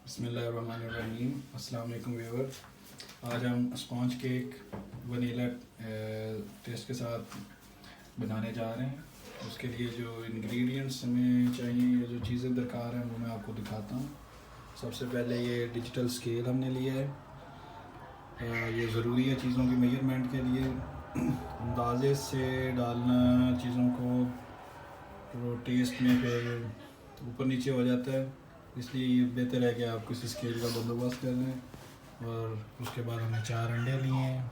बिस्मिल्लाहिर्रहमानिर्रहीम। अस्सलाम वालेकुम व्यूअर। आज हम स्पॉन्ज केक वनीला टेस्ट के साथ बनाने जा रहे हैं। उसके लिए जो इंग्रेडिएंट्स हमें चाहिए या जो चीज़ें दरकार हैं वो मैं आपको दिखाता हूँ। सबसे पहले ये डिजिटल स्केल हमने लिया है। ये ज़रूरी है चीज़ों की मेजरमेंट के लिए। अंदाजे से डालना चीज़ों को तो टेस्ट में फिर ऊपर नीचे हो जाता है, इसलिए ये बेहतर है कि आप किसी स्केल का बंदोबस्त कर लें। और उसके बाद हमने 4 अंडे लिए हैं,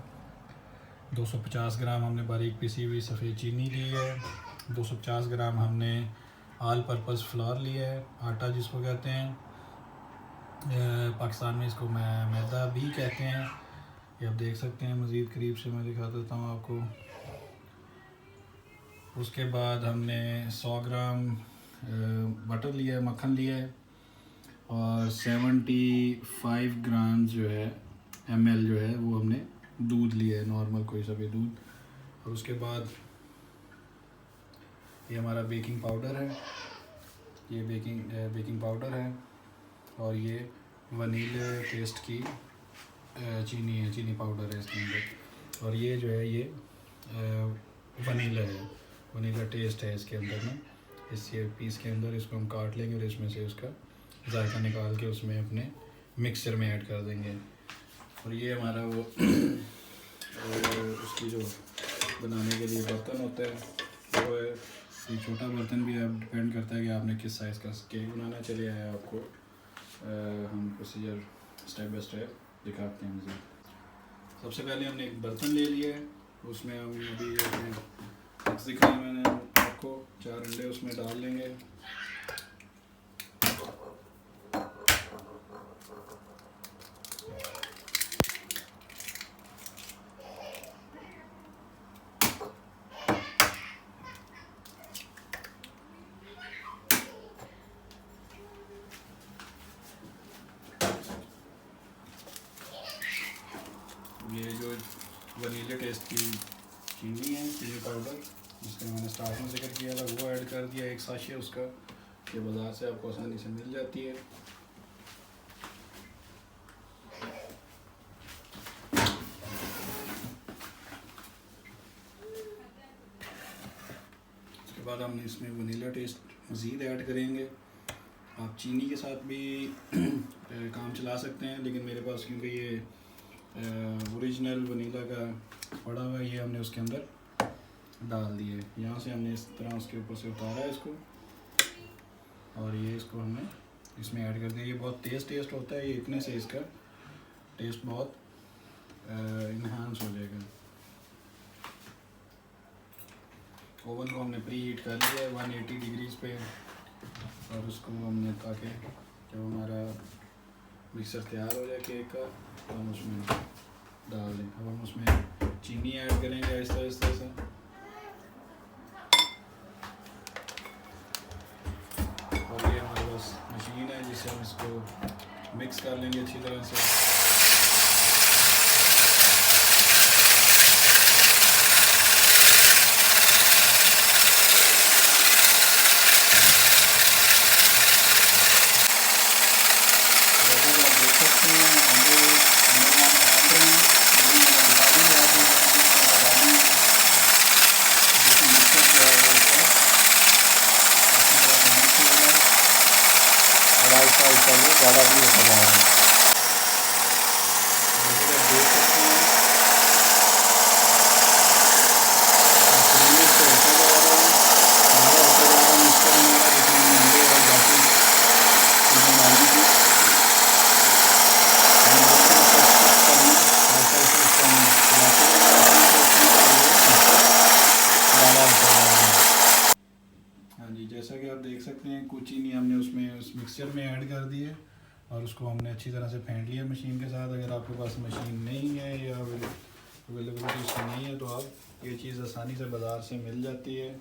250 ग्राम हमने बारीक पिसी हुई सफ़ेद चीनी ली है, 250 ग्राम हमने आल पर्पज़ फ्लोर लिया है, आटा जिसको कहते हैं, पाकिस्तान में इसको मैदा भी कहते हैं। ये आप देख सकते हैं, मज़ीद करीब से मैं दिखा देता हूँ आपको। उसके बाद हमने 100 ग्राम बटर लिया है, मक्खन लिया है, और 75 ग्राम जो है ml जो है वो हमने दूध लिया है, नॉर्मल कोई सा भी दूध। और उसके बाद ये हमारा बेकिंग पाउडर है, ये बेकिंग पाउडर है, और ये वनीला टेस्ट की चीनी है, चीनी पाउडर है इसके अंदर। और ये जो है ये वनीला है, वनीला टेस्ट है इसके अंदर में। इस पीस के अंदर इसको हम काट लेंगे और इसमें से उसका जायका निकाल के उसमें अपने मिक्सर में ऐड कर देंगे। और ये हमारा वो उसकी जो बनाने के लिए बर्तन होता है वो है, ये छोटा बर्तन भी है, डिपेंड करता है कि आपने किस साइज़ का केक बनाना। चलिए आया आपको हम प्रोसीजर स्टेप बाय स्टेप दिखाते हैं। मुझे सबसे पहले हमने एक बर्तन ले लिया है, उसमें हम अभी दिखाया मैंने आपको, 4 अंडे उसमें डाल लेंगे। ये जो वनीला टेस्ट की चीनी है, चीनी पाउडर, जिसका मैंने स्टार्ट में जिक्र किया था, वो ऐड कर दिया एक साशे उसका। ये बाज़ार से आपको आसानी से मिल जाती है। उसके बाद हम इसमें वनीला टेस्ट मज़ीद ऐड करेंगे। आप चीनी के साथ भी काम चला सकते हैं, लेकिन मेरे पास क्योंकि ये ओरिजिनल वनीला का पड़ा हुआ है, ये हमने उसके अंदर डाल दिए। यहाँ से हमने इस तरह उसके ऊपर से उतारा है इसको, और ये इसको हमने इसमें ऐड कर दिया। ये बहुत तेज़ टेस्ट होता है, ये इतने से इसका टेस्ट बहुत इन्हांस हो जाएगा। ओवन को हमने प्री हीट कर लिया है 180 डिग्रीज़ पे, और उसको हमने ताकि जब हमारा मिक्सर तैयार हो जाए केक का तो हम उसमें डाल दें। अब हम उसमें चीनी ऐड करेंगे आहिस्ता आहिस्ता से। और ये हमारे पास मशीन है जिससे हम इसको मिक्स कर लेंगे अच्छी तरह से। ज़्यादा भी होता जा रहा है, हाँ जी। जैसा कि आप देख सकते हैं, कुछ चीनी हमने उसमें उस मिक्सचर में ऐड कर दी है, और उसको हमने अच्छी तरह से फेंट लिया मशीन के साथ। अगर आपके पास मशीन नहीं है या अवेलेबिलिटी इसकी नहीं है तो आप ये चीज़ आसानी से बाज़ार से मिल जाती है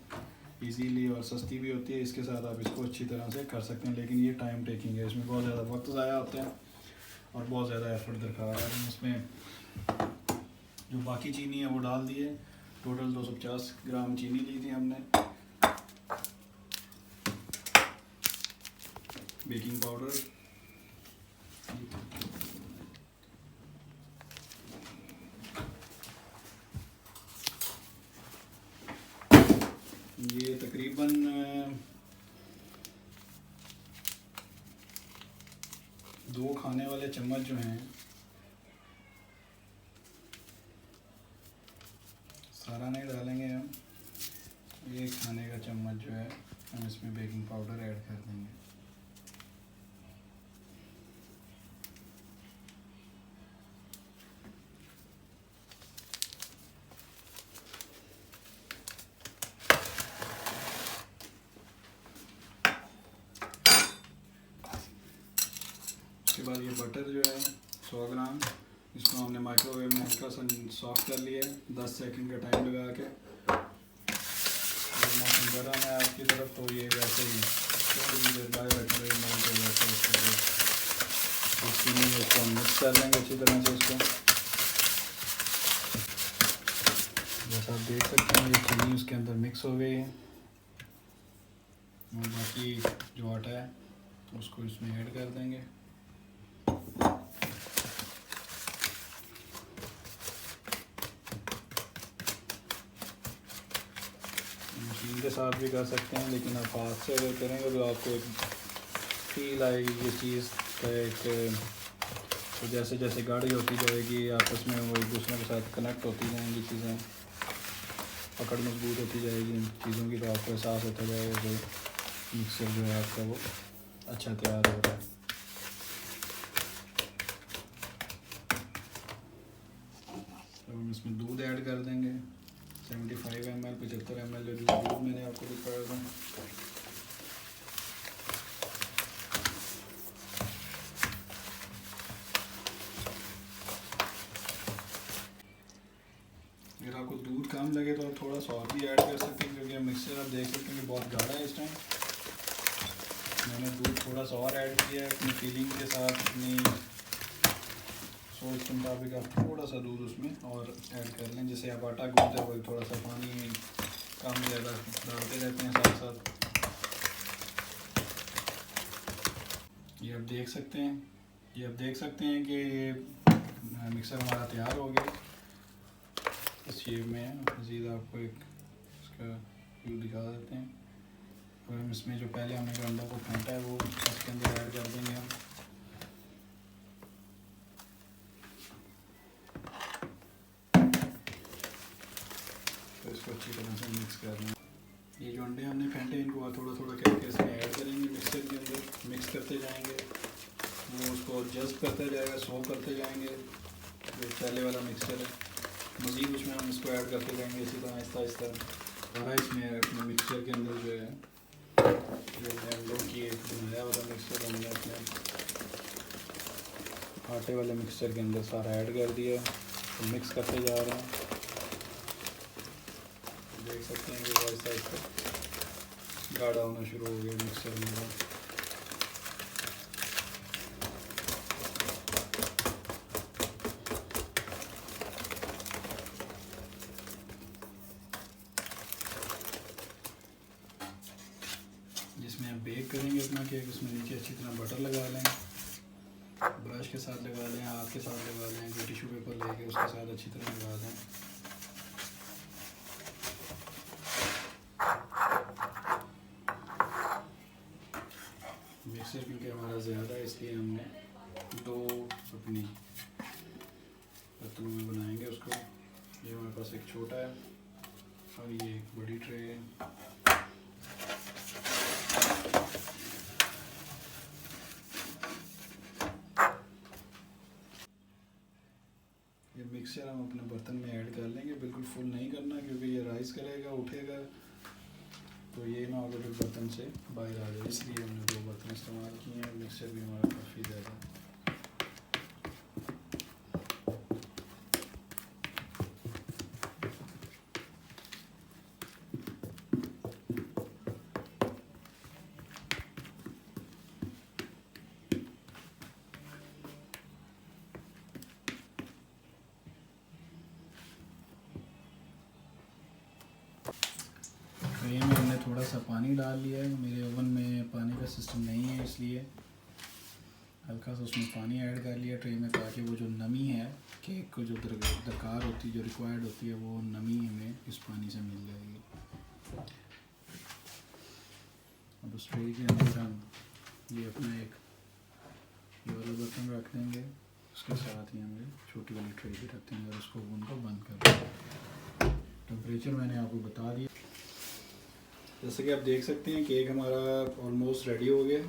इजीली, और सस्ती भी होती है। इसके साथ आप इसको अच्छी तरह से कर सकते हैं, लेकिन ये टाइम टेकिंग है, इसमें बहुत ज़्यादा वक्त ज़ाया होता है और बहुत ज़्यादा एफर्ट दरकार है। इसमें जो बाकी चीनी है वो डाल दी है। टोटल 250 ग्राम चीनी ली थी हमने। बेकिंग पाउडर, 2 खाने वाले चम्मच जो हैं, सारा नहीं डालेंगे हम, 1 खाने का चम्मच जो है हम इसमें बेकिंग पाउडर ऐड कर देंगे। उसके बाद ये बटर जो है 100 ग्राम, इसको हमने माइक्रोवेव में हल्का सा सॉफ्ट कर लिया है 10 सेकंड का टाइम लगा के। मौसम गर्म है आपकी तरफ तो ये वैसे ही थोड़ी देर बाद इसको हम मिक्स कर लेंगे अच्छी तरह से। इसको जैसा आप देख सकते हैं ये चीनी उसके अंदर मिक्स हो गई है और बाकी जो आटा है उसको इसमें ऐड कर देंगे। मशीन के साथ भी कर सकते हैं, लेकिन आप हाथ से अगर करेंगे तो आपको एक फील आएगी ये चीज़ का एक, तो जैसे जैसे गाढ़ी होती जाएगी आपस में वो एक दूसरे के साथ कनेक्ट होती जाएंगी चीज़ें, पकड़ मजबूत होती जाएगी इन चीज़ों की, तो आपको एहसास होता जाएगा कि मिक्सर जो है आपका वो अच्छा तैयार हो रहा है। तो हम इसमें दूध ऐड कर देंगे 75 ml 75 ml जो दूध मैंने आपको दिखाया था। अगर आपको दूध कम लगे तो आप थोड़ा सा और भी ऐड कर सकते हैं, क्योंकि मिक्सर आप देख सकते हैं कि बहुत गाढ़ा है इस टाइम। मैंने दूध थोड़ा सा और ऐड किया है अपनी फीलिंग के साथ, अपनी सोच के मुताबिक आप थोड़ा सा दूध उसमें और ऐड कर लें। जैसे आप आटा गूंथते हो थोड़ा सा पानी कम ज़्यादा डालते रहते हैं साथ साथ। ये आप देख सकते हैं कि ये मिक्सर हमारा तैयार हो गया इस शेप में है। मज़ीद आपको एक इसका व्यू दिखा देते हैं। और हम इसमें जो पहले हमने अंडों को फेंटा है वो इसके अंदर ऐड कर देंगे हम। तो इसको अच्छी तरह से मिक्स कर लें। ये जो अंडे हमने फेंटे इनको थोड़ा थोड़ा करके इसमें ऐड करेंगे मिक्सर के अंदर, मिक्स करते जाएंगे, वो उसको जस्ट करते जाएगा, सो करते जाएंगे। जो पहले वाला मिक्सर है मज़ीद उसमें हम इसको ऐड करते जाएंगे इसी तरह आहिस्ता आहिस्ता। सारा इसमें अपने मिक्सचर के अंदर जो है जो अंडों की एक बनाया वाला मिक्सचर हमने अपने आटे वाले मिक्सचर के अंदर सारा ऐड कर दिया, तो मिक्स करते जा रहे हैं। देख सकते हैं कि आहिस्ता आहिस्ता गाढ़ा होना शुरू हो गया मिक्सचर में। जिसमें आप बेक करेंगे अपना केक, उसमें नीचे अच्छी तरह बटर लगा लें, ब्रश के साथ लगा लें, हाथ के साथ लगा लें, जो टिश्यू पेपर लेके उसके साथ अच्छी तरह लगा दें। मिक्सर क्योंकि हमारा ज़्यादा है इसलिए हमने 2 अपनी बर्तनों में बनाएंगे उसको। ये हमारे पास एक छोटा है और ये एक बड़ी ट्रे है। ये मिक्सचर हम अपने बर्तन में ऐड कर लेंगे, बिल्कुल फुल नहीं करना क्योंकि ये राइस करेगा, उठेगा, तो ये ना अगर बर्तन से बाहर आ जाए, इसलिए हमने 2 बर्तन इस्तेमाल किए हैं। मिक्सचर भी हमारा काफ़ी ज़्यादा है। ट्रे में हमने थोड़ा सा पानी डाल लिया है। मेरे ओवन में पानी का सिस्टम नहीं है इसलिए हल्का सा उसमें पानी ऐड कर लिया ट्रे में, ताकि वो जो नमी है केक को जो दरकार होती है, जो रिक्वायर्ड होती है, वो नमी हमें इस पानी से मिल जाएगी। अब उस ट्रे के अंदर हम ये अपना एक वाला बर्तन बर्तन रख देंगे, उसके साथ ही हम छोटी वाली ट्रे भी रखते हैं और उसको ओवन को बंद कर देंगे। टेम्परेचर मैंने आपको बता दिया। जैसे कि आप देख सकते हैं केक हमारा ऑलमोस्ट रेडी हो गया।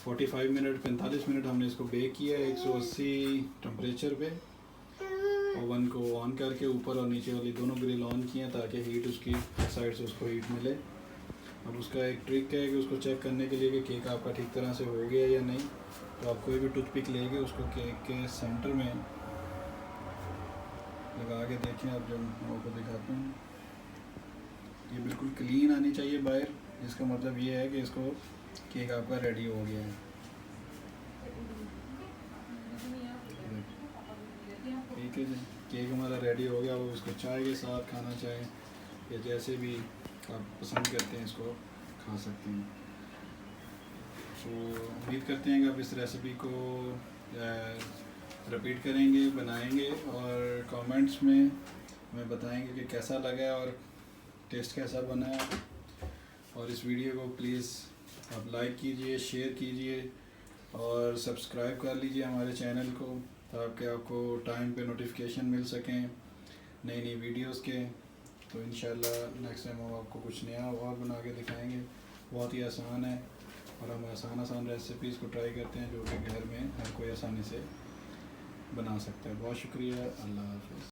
45 मिनट 45 मिनट हमने इसको बेक किया 180 टेम्परेचर पे। ओवन को ऑन करके ऊपर और नीचे वाली दोनों ग्रिल ऑन किए हैं ताकि हीट उसकी साइड से उसको हीट मिले। अब उसका एक ट्रिक है कि उसको चेक करने के लिए कि केक आपका ठीक तरह से हो गया या नहीं, तो आप कोई भी टूथपिक लेके उसको केक के सेंटर में लगा के देखें। आप जब मैं आपको दिखाता हूँ, ये बिल्कुल क्लीन आनी चाहिए बाहर, जिसका मतलब ये है कि इसको केक आपका रेडी हो गया है। ठीक है जी, केक हमारा रेडी हो गया। वो इसको चाय के साथ खाना चाहें या जैसे भी आप पसंद करते हैं इसको खा सकते हैं। तो उम्मीद करते हैं कि आप इस रेसिपी को रिपीट करेंगे, बनाएंगे और कमेंट्स में हमें बताएंगे कि कैसा लगा और टेस्ट कैसा बना है। और इस वीडियो को प्लीज़ आप लाइक कीजिए, शेयर कीजिए और सब्सक्राइब कर लीजिए हमारे चैनल को, ताकि आपको टाइम पे नोटिफिकेशन मिल सकें नई नई वीडियोस के। तो इंशाल्लाह नेक्स्ट टाइम हम आपको कुछ नया और बना के दिखाएंगे। बहुत ही आसान है और हम आसान रेसिपीज़ को ट्राई करते हैं जो कि घर में हर कोई आसानी से बना सकता है। बहुत शुक्रिया, अल्लाह हाफ़िज़।